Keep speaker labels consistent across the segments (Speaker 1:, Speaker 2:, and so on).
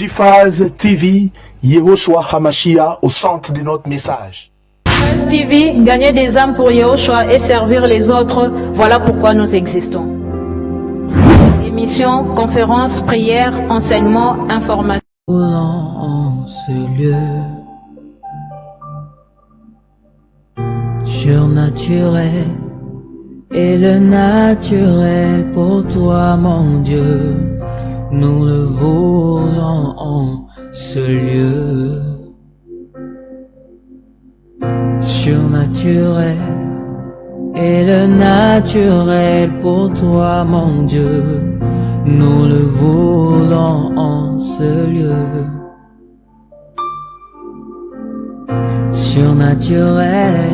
Speaker 1: JFAS TV, Yehoshua Hamashia au centre de notre message.
Speaker 2: JFAS TV, gagner des âmes pour Yehoshua et servir les autres, voilà pourquoi nous existons. Émissions, conférences, prières, enseignements, informations.
Speaker 3: En ce lieu surnaturel et le naturel pour toi, mon Dieu, nous le voulons en ce lieu surnaturel et le naturel pour toi, mon Dieu, nous le voulons en ce lieu surnaturel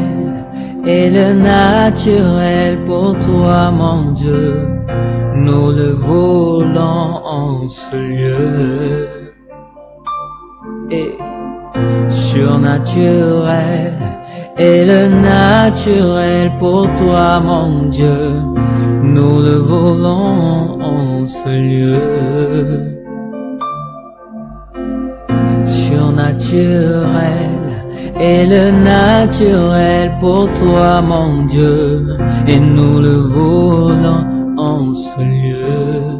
Speaker 3: et le naturel pour toi, mon Dieu, nous le voulons en ce lieu et surnaturel et le naturel pour toi, mon Dieu, nous le voulons en ce lieu surnaturel et le naturel pour toi, mon Dieu, et nous le voulons en ce lieu.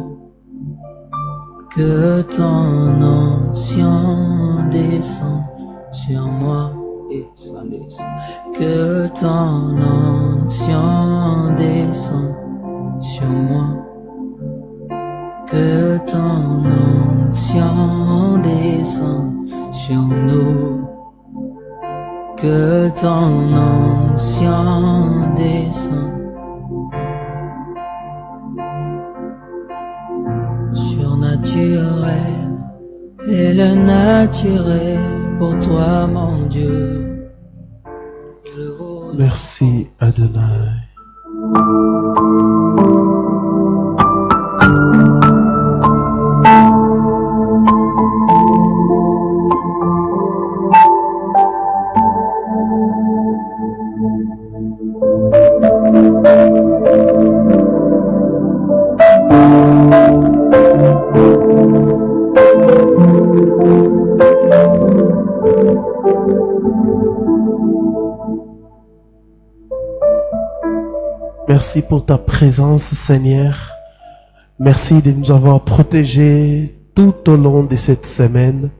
Speaker 3: Que ton onction descende sur moi et ça descend. Que ton onction descende sur moi. Que ton onction descende sur nous. Que ton onction descende surnaturel et le naturel pour toi, mon Dieu.
Speaker 1: Merci Adonai. Merci pour ta présence, Seigneur. Merci de nous avoir protégés tout au long de cette semaine.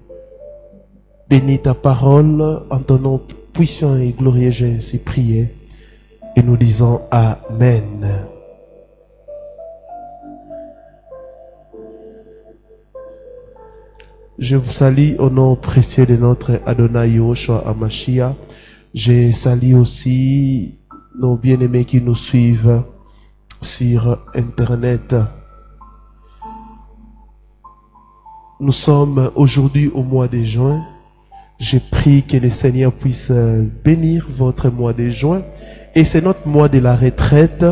Speaker 1: Bénis ta parole en ton nom puissant et glorieux, j'ai ainsi prié. Et nous disons Amen. Je vous salue au nom précieux de notre Adonai Yehoshua Hamashia. Je salue aussi nos bien-aimés qui nous suivent sur Internet. Nous sommes aujourd'hui au mois de juin. Je prie que le Seigneur puisse bénir votre mois de juin. Et c'est notre mois de la retraite.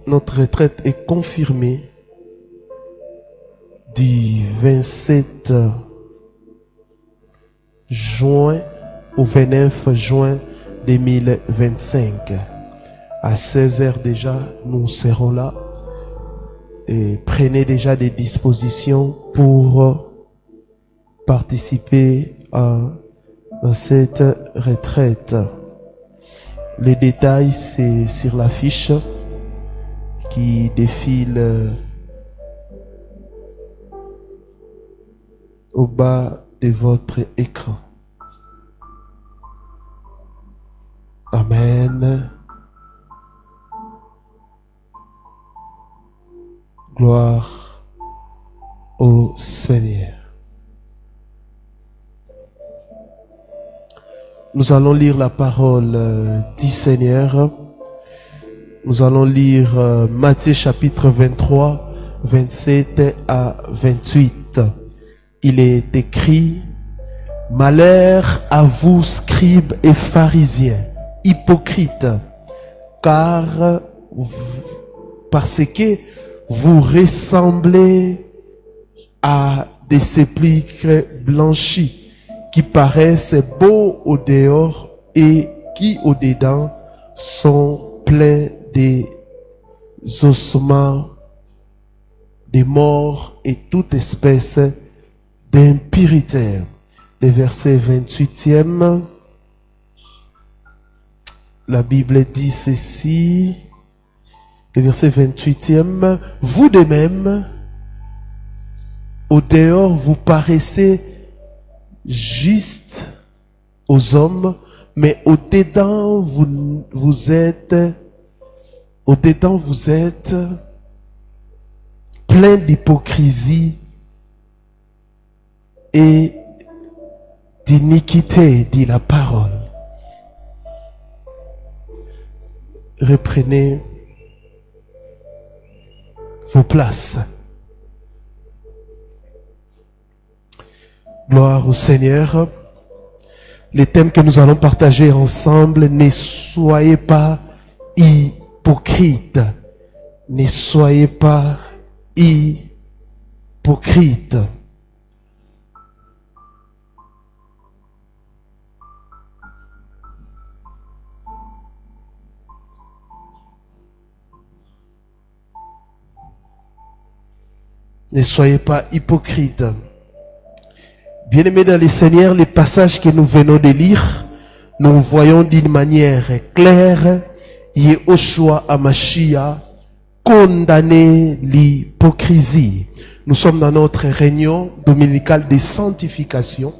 Speaker 1: Notre retraite est confirmée du 27 juin au 29 juin 2025. À 16h déjà, nous serons là. Et prenez déjà des dispositions pour participer à cette retraite. Les détails, c'est sur l'affiche qui défile au bas de votre écran. Amen. Gloire au Seigneur. Nous allons lire la parole du Seigneur. Nous allons lire Matthieu chapitre 23, 27 à 28. Il est écrit: Malheur à vous, scribes et pharisiens, hypocrites, parce que vous ressemblez à des sépulcres blanchis qui paraissent beaux au dehors et qui au dedans sont pleins des ossements des morts et toute espèce d'impurité. Le verset 28e, la Bible dit ceci, le verset 28e, vous de même, au dehors, vous paraissez juste aux hommes, mais au dedans, vous êtes plein d'hypocrisie et d'iniquité, dit la parole. Reprenez vos places. Gloire au Seigneur. Les thèmes que nous allons partager ensemble, ne soyez pas hypocrites. Ne soyez pas hypocrites. Ne soyez pas hypocrites. Bien-aimés dans le Seigneur, les passages que nous venons de lire, nous voyons d'une manière claire, Yehoshua HaMashiach condamner l'hypocrisie. Nous sommes dans notre réunion dominicale de sanctification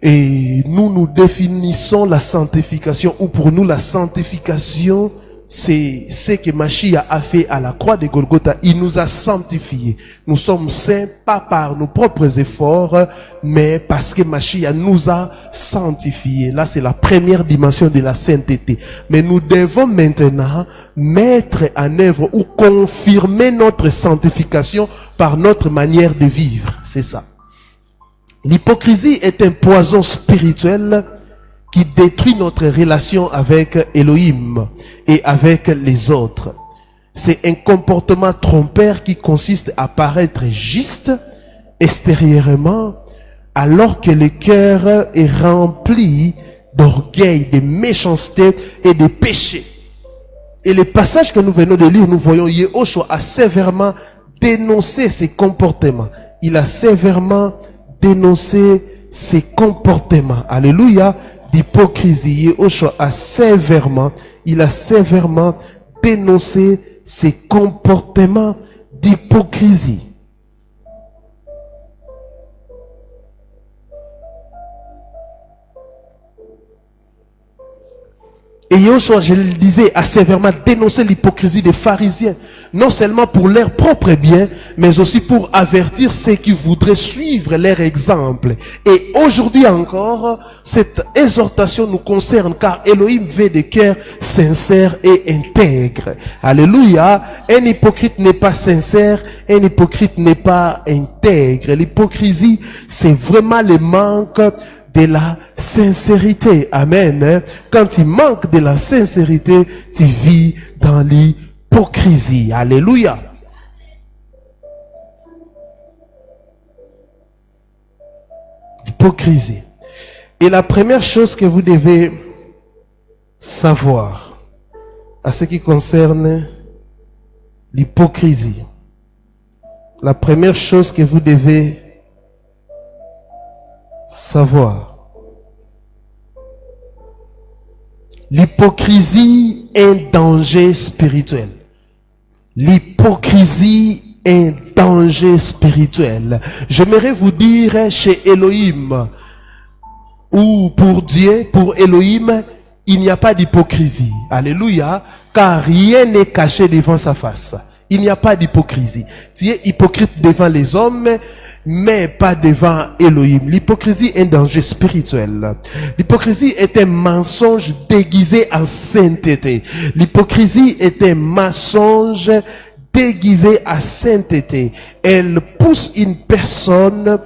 Speaker 1: et nous définissons la sanctification, ou pour nous la sanctification, c'est ce que Mashiach a fait à la croix de Golgotha. Il nous a sanctifiés. Nous sommes saints pas par nos propres efforts, mais parce que Mashiach nous a sanctifiés. Là, c'est la première dimension de la sainteté. Mais nous devons maintenant mettre en œuvre ou confirmer notre sanctification par notre manière de vivre. C'est ça. L'hypocrisie est un poison spirituel qui détruit notre relation avec Elohim et avec les autres. C'est un comportement trompeur qui consiste à paraître juste extérieurement alors que le cœur est rempli d'orgueil, de méchanceté et de péché. Et les passages que nous venons de lire, nous voyons Yehoshua a sévèrement dénoncé ces comportements. Il a sévèrement dénoncé ces comportements. Alléluia. D'hypocrisie. Yehoshua a sévèrement dénoncé ces comportements d'hypocrisie. Et Yehoshua, je le disais, a sévèrement dénoncé l'hypocrisie des pharisiens, non seulement pour leur propre bien, mais aussi pour avertir ceux qui voudraient suivre leur exemple. Et aujourd'hui encore, cette exhortation nous concerne, car Elohim veut des cœurs sincères et intègres. Alléluia. Un hypocrite n'est pas sincère, un hypocrite n'est pas intègre. L'hypocrisie, c'est vraiment le manque de la sincérité. Amen. Quand il manque de la sincérité, tu vis dans l'hypocrisie. Alléluia. Hypocrisie. Et la première chose que vous devez savoir à ce qui concerne l'hypocrisie, la première chose que vous devez savoir, l'hypocrisie est un danger spirituel. L'hypocrisie est un danger spirituel. J'aimerais vous dire, chez Elohim, ou pour Dieu, pour Elohim, il n'y a pas d'hypocrisie. Alléluia. Car rien n'est caché devant sa face. Il n'y a pas d'hypocrisie. Tu es hypocrite devant les hommes, mais pas devant Elohim. L'hypocrisie est un danger spirituel. L'hypocrisie est un mensonge déguisé en sainteté. L'hypocrisie est un mensonge déguisé à sainteté. Elle pousse une personne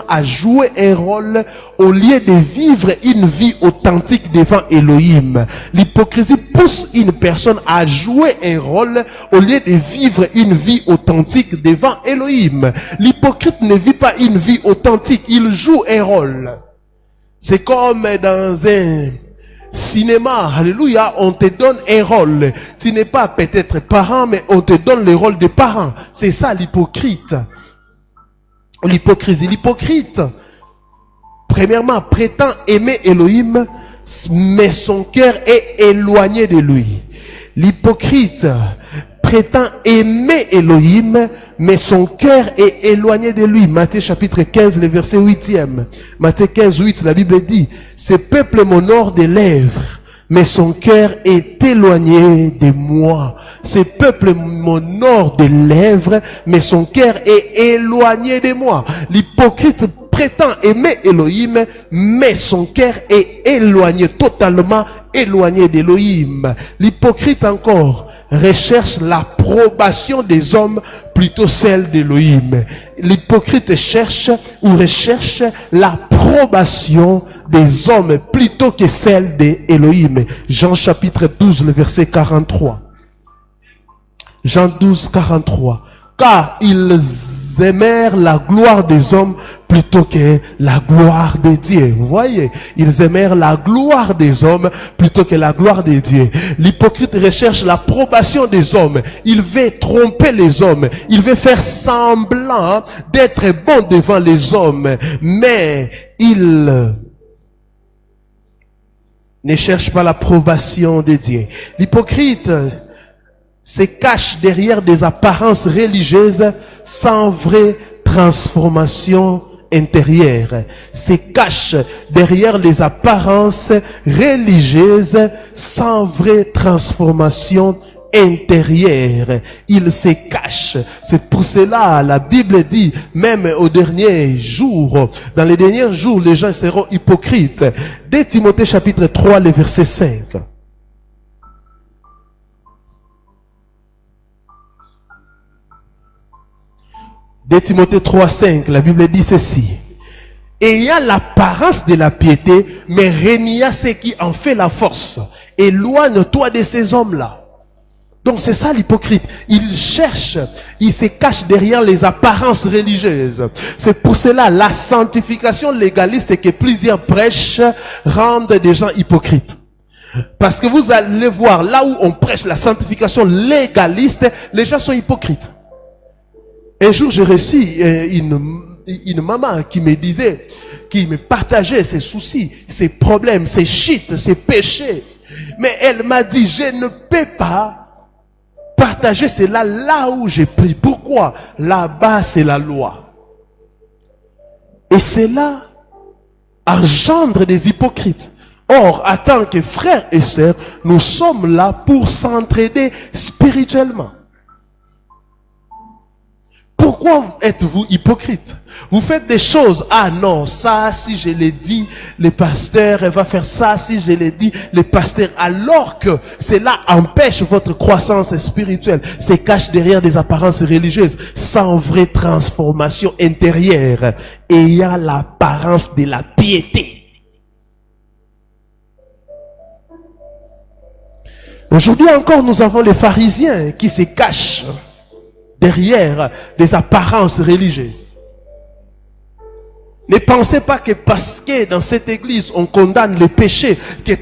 Speaker 1: à jouer un rôle au lieu de vivre une vie authentique devant Elohim. L'hypocrisie pousse une personne à jouer un rôle au lieu de vivre une vie authentique devant Elohim. L'hypocrite ne vit pas une vie authentique, il joue un rôle. C'est comme dans un cinéma, alléluia, on te donne un rôle. Tu n'es pas peut-être parent, mais on te donne le rôle de parent. C'est ça l'hypocrite. L'hypocrisie. L'hypocrite, premièrement, prétend aimer Elohim, mais son cœur est éloigné de lui. L'hypocrite prétend aimer Elohim, mais son cœur est éloigné de lui. Matthieu chapitre 15, le verset 8e. Matthieu 15, 8, la Bible dit, ce peuple m'honore des lèvres, mais son cœur est éloigné de moi. Ce peuple m'honore des lèvres, mais son cœur est éloigné de moi. L'hypocrite prétend aimer Elohim, mais son cœur est éloigné, totalement éloigné d'Elohim. L'hypocrite encore recherche l'approbation des hommes plutôt celle d'Elohim. L'hypocrite cherche ou recherche l'approbation des hommes plutôt que celle d'Elohim. Jean chapitre 12, le verset 43. Jean 12, 43. Car ils aimèrent la gloire des hommes plutôt que la gloire de Dieu. Vous voyez, ils aimèrent la gloire des hommes plutôt que la gloire de Dieu. L'hypocrite recherche l'approbation des hommes. Il veut tromper les hommes. Il veut faire semblant d'être bon devant les hommes. Mais il ne cherche pas l'approbation de Dieu. L'hypocrite se cache derrière des apparences religieuses sans vraie transformation intérieure. Se cache derrière les apparences religieuses sans vraie transformation intérieure. Il se cache. C'est pour cela la Bible dit, même au dernier jour, dans les derniers jours, les gens seront hypocrites. Dès Timothée chapitre 3, le verset 5. De Timothée 3, 5, la Bible dit ceci. Ayant l'apparence de la piété, mais renia ce qui en fait la force. Éloigne-toi de ces hommes-là. Donc c'est ça l'hypocrite. Il cherche, il se cache derrière les apparences religieuses. C'est pour cela la sanctification légaliste que plusieurs prêchent rendent des gens hypocrites. Parce que vous allez voir, là où on prêche la sanctification légaliste, les gens sont hypocrites. Un jour, j'ai reçu une maman qui me disait, qui me partageait ses soucis, ses problèmes, ses chutes, ses péchés. Mais elle m'a dit, je ne peux pas partager cela là où j'ai pris. Pourquoi? Là-bas, c'est la loi. Et cela engendre des hypocrites. Or, en tant que frères et sœurs, nous sommes là pour s'entraider spirituellement. Pourquoi êtes-vous hypocrite? Vous faites des choses. Ah non, ça, si je l'ai dit, le pasteur va faire ça, si je l'ai dit, le pasteur. Alors que cela empêche votre croissance spirituelle. Se cache derrière des apparences religieuses, sans vraie transformation intérieure, ayant l'apparence de la piété. Aujourd'hui encore, nous avons les pharisiens qui se cachent derrière des apparences religieuses. Ne pensez pas que parce que dans cette église on condamne le péché, que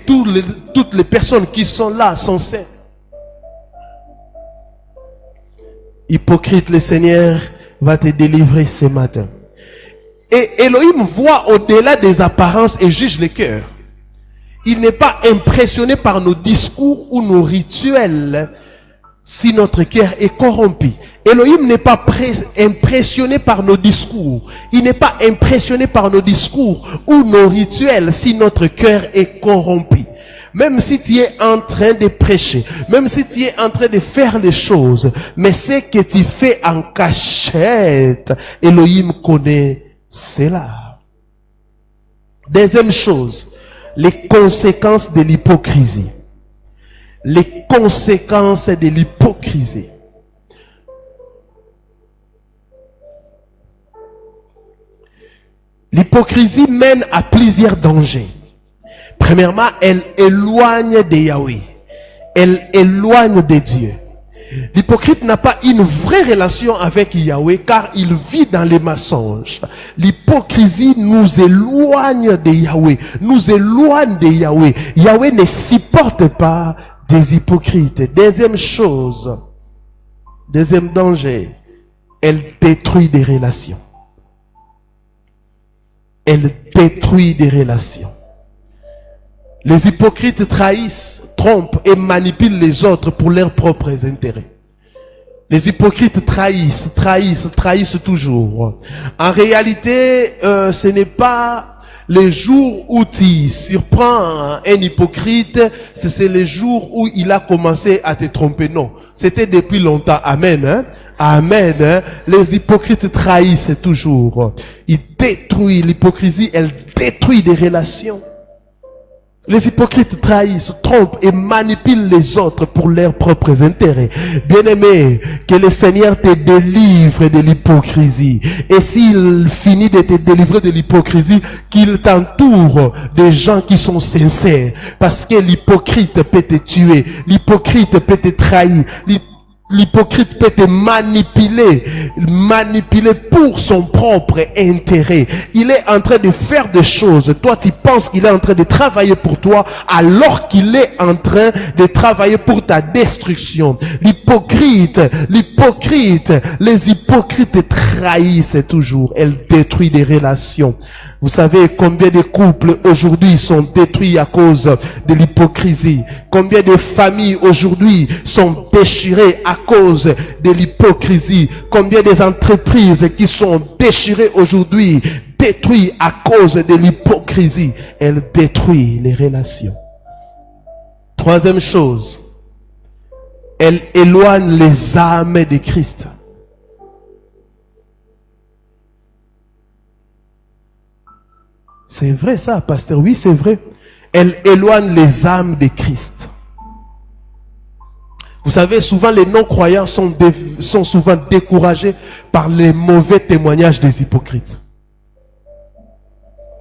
Speaker 1: toutes les personnes qui sont là sont saintes. Hypocrite, le Seigneur va te délivrer ce matin. Et Elohim voit au-delà des apparences et juge les cœurs. Il n'est pas impressionné par nos discours ou nos rituels si notre cœur est corrompu. Elohim n'est pas impressionné par nos discours. Il n'est pas impressionné par nos discours ou nos rituels si notre cœur est corrompu. Même si tu es en train de prêcher, même si tu es en train de faire les choses, mais ce que tu fais en cachette, Elohim connaît cela. Deuxième chose, les conséquences de l'hypocrisie. Les conséquences de l'hypocrisie. L'hypocrisie mène à plusieurs dangers. Premièrement, elle éloigne de Yahweh. Elle éloigne de Dieu. L'hypocrite n'a pas une vraie relation avec Yahweh car il vit dans les mensonges. L'hypocrisie nous éloigne de Yahweh, nous éloigne de Yahweh. Yahweh ne supporte pas des hypocrites. Deuxième chose, deuxième danger, elle détruit des relations. Elle détruit des relations. Les hypocrites trahissent, trompent et manipulent les autres pour leurs propres intérêts. Les hypocrites trahissent toujours. En réalité, ce n'est pas les jours où tu surprends un hypocrite, c'est les jours où il a commencé à te tromper. Non, c'était depuis longtemps. Amen. Hein? Amen. Hein? Les hypocrites trahissent toujours. Ils détruisent l'hypocrisie, elle détruit des relations. Les hypocrites trahissent, trompent et manipulent les autres pour leurs propres intérêts. Bien-aimé, que le Seigneur te délivre de l'hypocrisie. Et s'il finit de te délivrer de l'hypocrisie, qu'il t'entoure de gens qui sont sincères. Parce que l'hypocrite peut te tuer, l'hypocrite peut te trahir, l'hypocrite peut te manipuler pour son propre intérêt. Il est en train de faire des choses. Toi, tu penses qu'il est en train de travailler pour toi, alors qu'il est en train de travailler pour ta destruction. Les hypocrites trahissent toujours. Elles détruisent des relations. Vous savez combien de couples aujourd'hui sont détruits à cause de l'hypocrisie? Combien de familles aujourd'hui sont déchirées à cause de l'hypocrisie? Combien des entreprises qui sont déchirées aujourd'hui, détruites à cause de l'hypocrisie? Elles détruisent les relations. Troisième chose, elles éloignent les âmes de Christ. C'est vrai ça, pasteur. Oui, c'est vrai. Elle éloigne les âmes de Christ. Vous savez, souvent les non-croyants sont souvent découragés par les mauvais témoignages des hypocrites.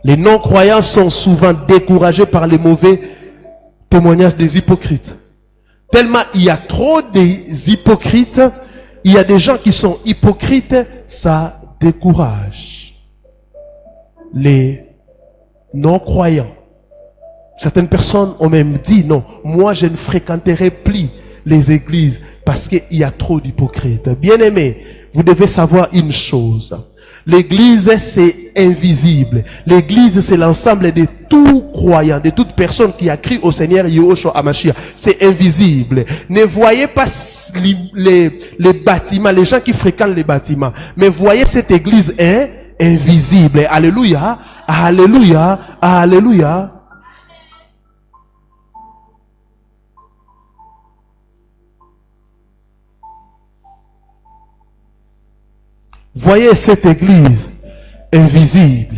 Speaker 1: Les non-croyants sont souvent découragés par les mauvais témoignages des hypocrites. Tellement il y a trop d'hypocrites, il y a des gens qui sont hypocrites, ça décourage les non-croyants. Certaines personnes ont même dit, non, moi je ne fréquenterai plus les églises parce qu'il y a trop d'hypocrites. Bien-aimés, vous devez savoir une chose. L'église, c'est invisible. L'église, c'est l'ensemble de tout croyant, de toute personne qui a cru au Seigneur Yahushua Hamashiach. C'est invisible. Ne voyez pas les bâtiments, les gens qui fréquentent les bâtiments. Mais voyez cette église est invisible. Alléluia. Alléluia. Alléluia. Voyez cette église invisible.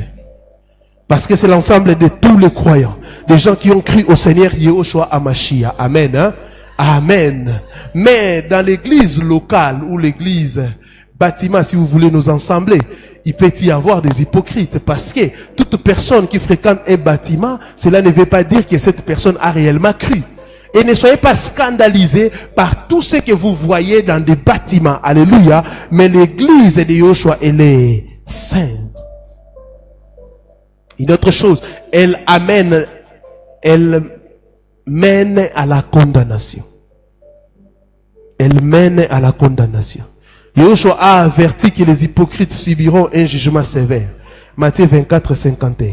Speaker 1: Parce que c'est l'ensemble de tous les croyants. Des gens qui ont cru au Seigneur Yahushua Hamashiach. Amen. Hein? Amen. Mais dans l'église locale ou l'église bâtiment, si vous voulez nous ensembler, il peut y avoir des hypocrites. Parce que toute personne qui fréquente un bâtiment, cela ne veut pas dire que cette personne a réellement cru. Et ne soyez pas scandalisés par tout ce que vous voyez dans des bâtiments. Alléluia. Mais l'église de Yahushua, elle est sainte. Une autre chose, elle mène à la condamnation. Elle mène à la condamnation. Yahushua a averti que les hypocrites subiront un jugement sévère. Matthieu 24, 51.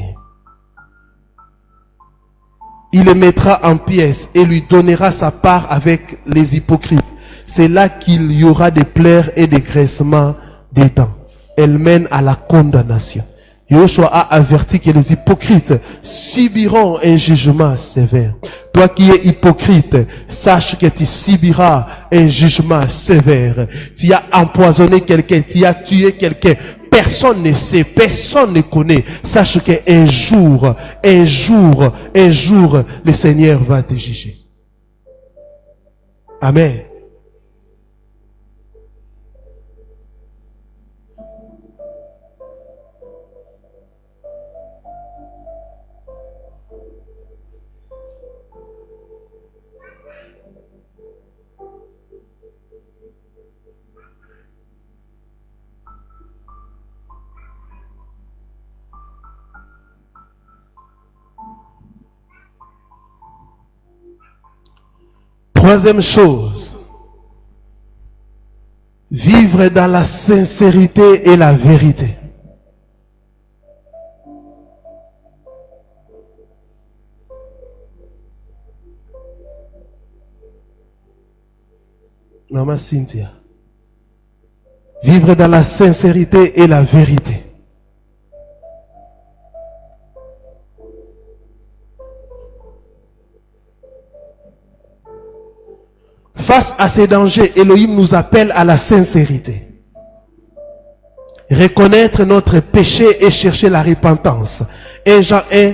Speaker 1: Il les mettra en pièces et lui donnera sa part avec les hypocrites. C'est là qu'il y aura des pleurs et des graissements des dents. Elle mène à la condamnation. Yahushua a averti que les hypocrites subiront un jugement sévère. Toi qui es hypocrite, sache que tu subiras un jugement sévère. Tu as empoisonné quelqu'un, tu as tué quelqu'un. Personne ne sait, personne ne connaît. Sache qu'un jour, le Seigneur va te juger. Amen. Troisième chose, vivre dans la sincérité et la vérité. Maman Cynthia. Vivre dans la sincérité et la vérité. Face à ces dangers, Elohim nous appelle à la sincérité. Reconnaître notre péché et chercher la repentance. 1 Jean 1,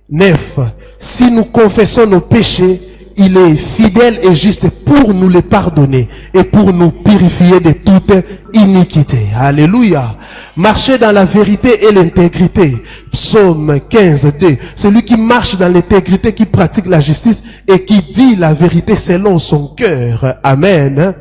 Speaker 1: 9. Si nous confessons nos péchés, il est fidèle et juste pour nous les pardonner et pour nous purifier de toute iniquité. Alléluia. Marcher dans la vérité et l'intégrité. Psaume 15, 2. Celui qui marche dans l'intégrité, qui pratique la justice et qui dit la vérité selon son cœur. Amen.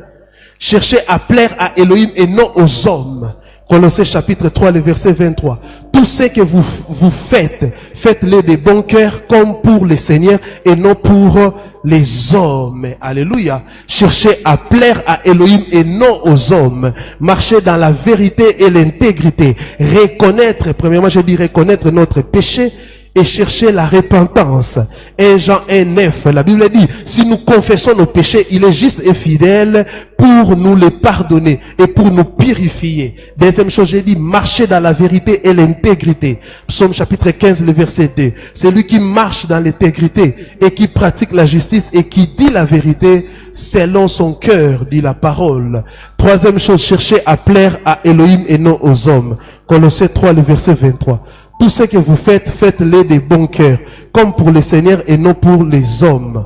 Speaker 1: Cherchez à plaire à Elohim et non aux hommes. Colossiens chapitre 3, le verset 23. Tout ce que vous faites, faites-le de bon cœur comme pour le Seigneur et non pour les hommes. Alléluia. Cherchez à plaire à Elohim et non aux hommes. Marchez dans la vérité et l'intégrité. Reconnaître, premièrement je dis reconnaître notre péché et chercher la repentance. 1 Jean 1, 9, la Bible dit, si nous confessons nos péchés, il est juste et fidèle pour nous les pardonner et pour nous purifier. Deuxième chose, j'ai dit, marcher dans la vérité et l'intégrité. Psaume chapitre 15, le verset 2. Celui qui marche dans l'intégrité et qui pratique la justice et qui dit la vérité selon son cœur, dit la parole. Troisième chose, chercher à plaire à Elohim et non aux hommes. Colossiens 3, le verset 23. Tout ce que vous faites, faites-le de bon cœur, comme pour le Seigneur et non pour les hommes.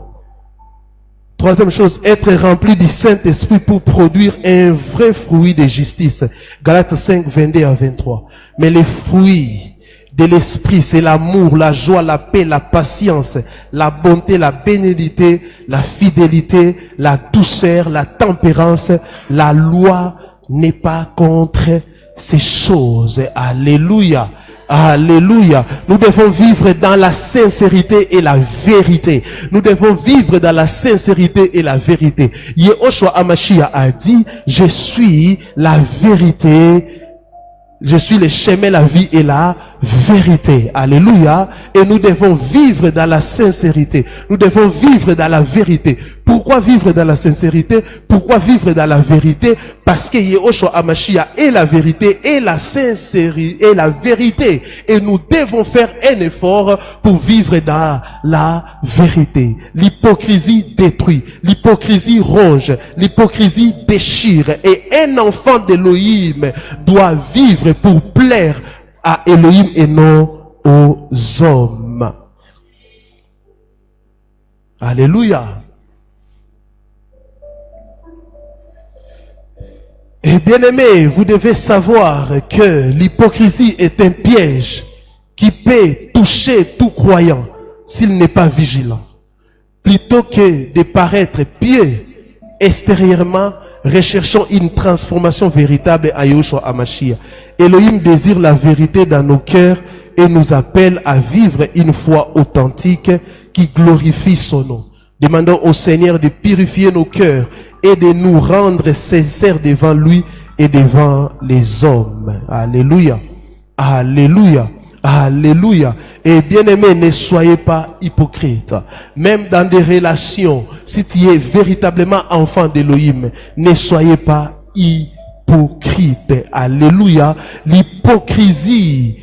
Speaker 1: Troisième chose, être rempli du Saint-Esprit pour produire un vrai fruit de justice. Galates 5, 22 à 23. Mais les fruits de l'Esprit, c'est l'amour, la joie, la paix, la patience, la bonté, la bénignité, la fidélité, la douceur, la tempérance. La loi n'est pas contre ces choses. Alléluia. Alléluia. Nous devons vivre dans la sincérité et la vérité. Nous devons vivre dans la sincérité et la vérité. Yehoshua Hamashiach a dit, je suis la vérité. Je suis le chemin, la vie et la vérité. Alléluia. Et nous devons vivre dans la sincérité. Nous devons vivre dans la vérité. Pourquoi vivre dans la sincérité? Pourquoi vivre dans la vérité? Parce que Yehoshua Hamashiach est la vérité et la sincérité et la vérité. Et nous devons faire un effort pour vivre dans la vérité. L'hypocrisie détruit. L'hypocrisie ronge. L'hypocrisie déchire. Et un enfant d'Elohim doit vivre pour plaire à Elohim et non aux hommes. Alléluia. Et bien aimé, vous devez savoir que l'hypocrisie est un piège qui peut toucher tout croyant s'il n'est pas vigilant. Plutôt que de paraître pieux extérieurement, recherchons une transformation véritable à Yehoshua Hamashiach. Elohim désire la vérité dans nos cœurs et nous appelle à vivre une foi authentique qui glorifie son nom. Demandons au Seigneur de purifier nos cœurs et de nous rendre sincères devant lui et devant les hommes. Alléluia. Alléluia. Alléluia. Et bien aimé, ne soyez pas hypocrite. Même dans des relations, si tu es véritablement enfant d'Elohim, ne soyez pas hypocrite. Alléluia. L'hypocrisie,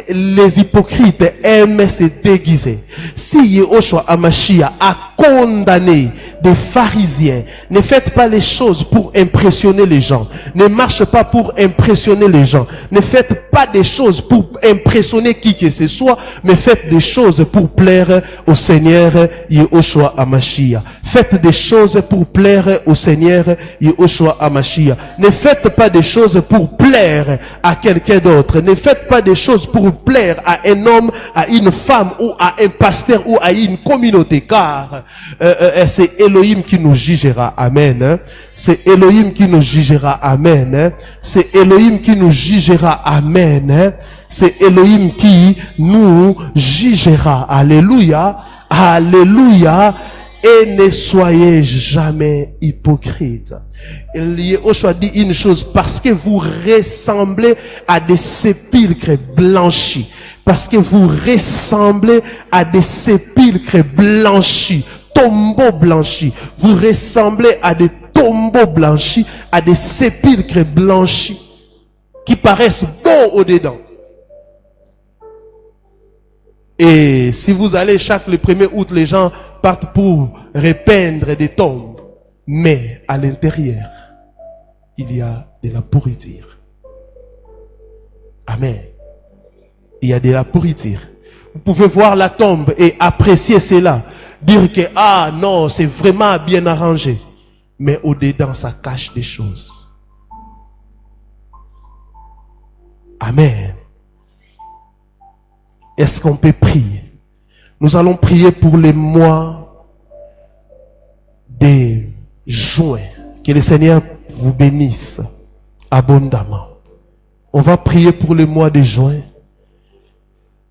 Speaker 1: les hypocrites aiment se déguiser. Si Yehoshua Hamashiach a condamné des pharisiens, ne faites pas les choses pour impressionner les gens. Ne marchez pas pour impressionner les gens. Ne faites pas des choses pour impressionner qui que ce soit, mais faites des choses pour plaire au Seigneur Yehoshua Hamashiach. Faites des choses pour plaire au Seigneur Yehoshua Hamashiach. Ne faites pas des choses pour plaire à quelqu'un d'autre. Ne faites pas des choses pour plaire à un homme, à une femme ou à un pasteur ou à une communauté, car c'est Elohim qui nous jugera. Amen. C'est Elohim qui nous jugera. Amen. C'est Elohim qui nous jugera. Amen. C'est Elohim qui nous jugera. Alléluia. Alléluia. et ne soyez jamais hypocrites. Yahushua dit une chose, parce que vous ressemblez à des sépulcres blanchis. Parce que vous ressemblez à des sépulcres blanchis, tombeaux blanchis. Vous ressemblez à des tombeaux blanchis, à des sépulcres blanchis qui paraissent beaux au-dedans. Et si vous allez le 1er août, les gens partent pour repeindre des tombes. Mais à l'intérieur, il y a de la pourriture. Amen. Il y a de la pourriture. Vous pouvez voir la tombe et apprécier cela. Dire que, ah non, c'est vraiment bien arrangé. Mais au-dedans, ça cache des choses. Amen. Est-ce qu'on peut prier? Nous allons prier pour les mois de juin. Que le Seigneur vous bénisse abondamment. On va prier pour le mois de juin.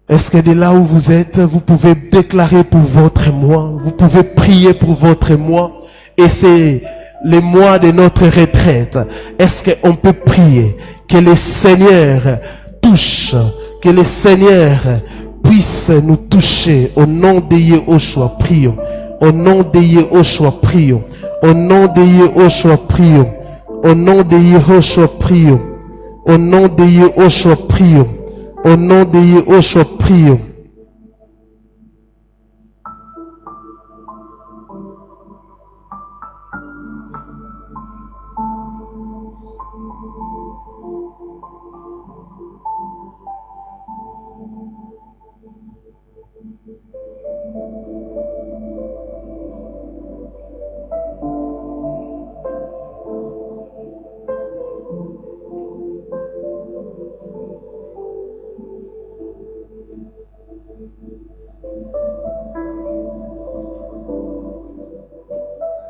Speaker 1: Est-ce que de là où vous êtes, vous pouvez déclarer pour votre mois, vous pouvez prier pour votre mois, et c'est le mois de notre retraite. Est-ce qu'on peut prier que le Seigneur touche, que le Seigneur puisse nous toucher au nom de Yahushua, prions. Au nom de Yahushua, prions. Au nom de Yahushua, prions. Au nom de Yahushua, prions. Au nom de Yahushua, prions. Au nom de Yahushua, prions.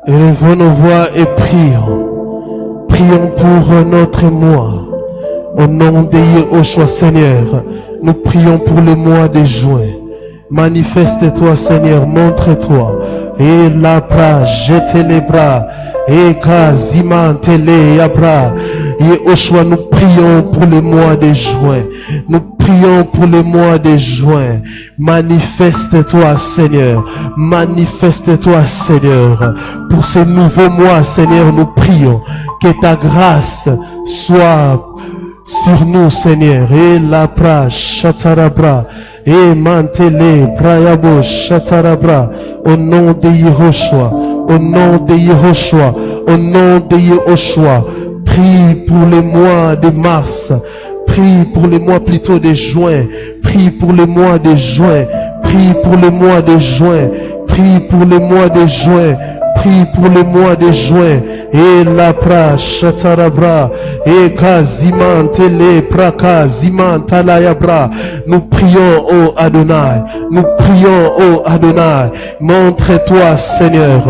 Speaker 1: Élevons nos voix et prions. Prions pour notre mois. Au nom de Yahushua, Seigneur, nous prions pour le mois de juin. Manifeste-toi, Seigneur, montre-toi. Et la bras, jette les bras. Et quasiment télé abra. Yahushua, nous prions pour le mois de juin. Nous prions pour le mois de juin. Manifeste-toi, Seigneur. Manifeste-toi, Seigneur. Pour ce nouveau mois, Seigneur, nous prions que ta grâce soit sur nous, Seigneur. Et la bras, chatarabra. Et mantele, brayabo, chatarabra. Au nom de Yahushua. Au nom de Yahushua. Au nom de Yahushua. Prie pour le mois de mars. Prie pour le mois plutôt de juin. Prie pour le mois de juin. Prie pour le mois de juin. Prie pour le mois de juin. Prie pour le mois de juin. Et la pra chatarabra. Et kaziman tele praka ziman talayabra. Nous prions, ô Adonai. Nous prions, ô Adonai. Montre-toi, Seigneur.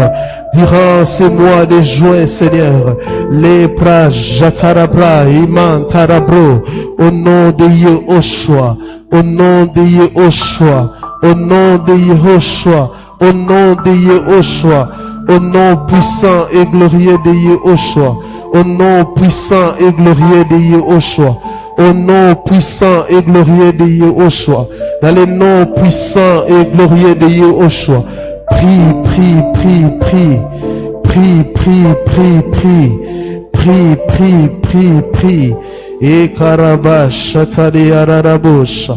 Speaker 1: Durant ces mois de juin, Seigneur, les pra jatarabra iman tarabro. Au nom de Yahushua. Au nom de Yahushua. Au nom de Yahushua. Au nom de Yahushua. Au nom puissant et glorieux de Yahushua. Au nom puissant et glorieux de Yahushua. Au nom puissant et glorieux de Yahushua. Dans le nom puissant et glorieux de Yahushua. Prie, prie, prie, prie. Prie, prie, prie, prie. Prie, prie, prie, prie. Et karabash, chatari ararabosha.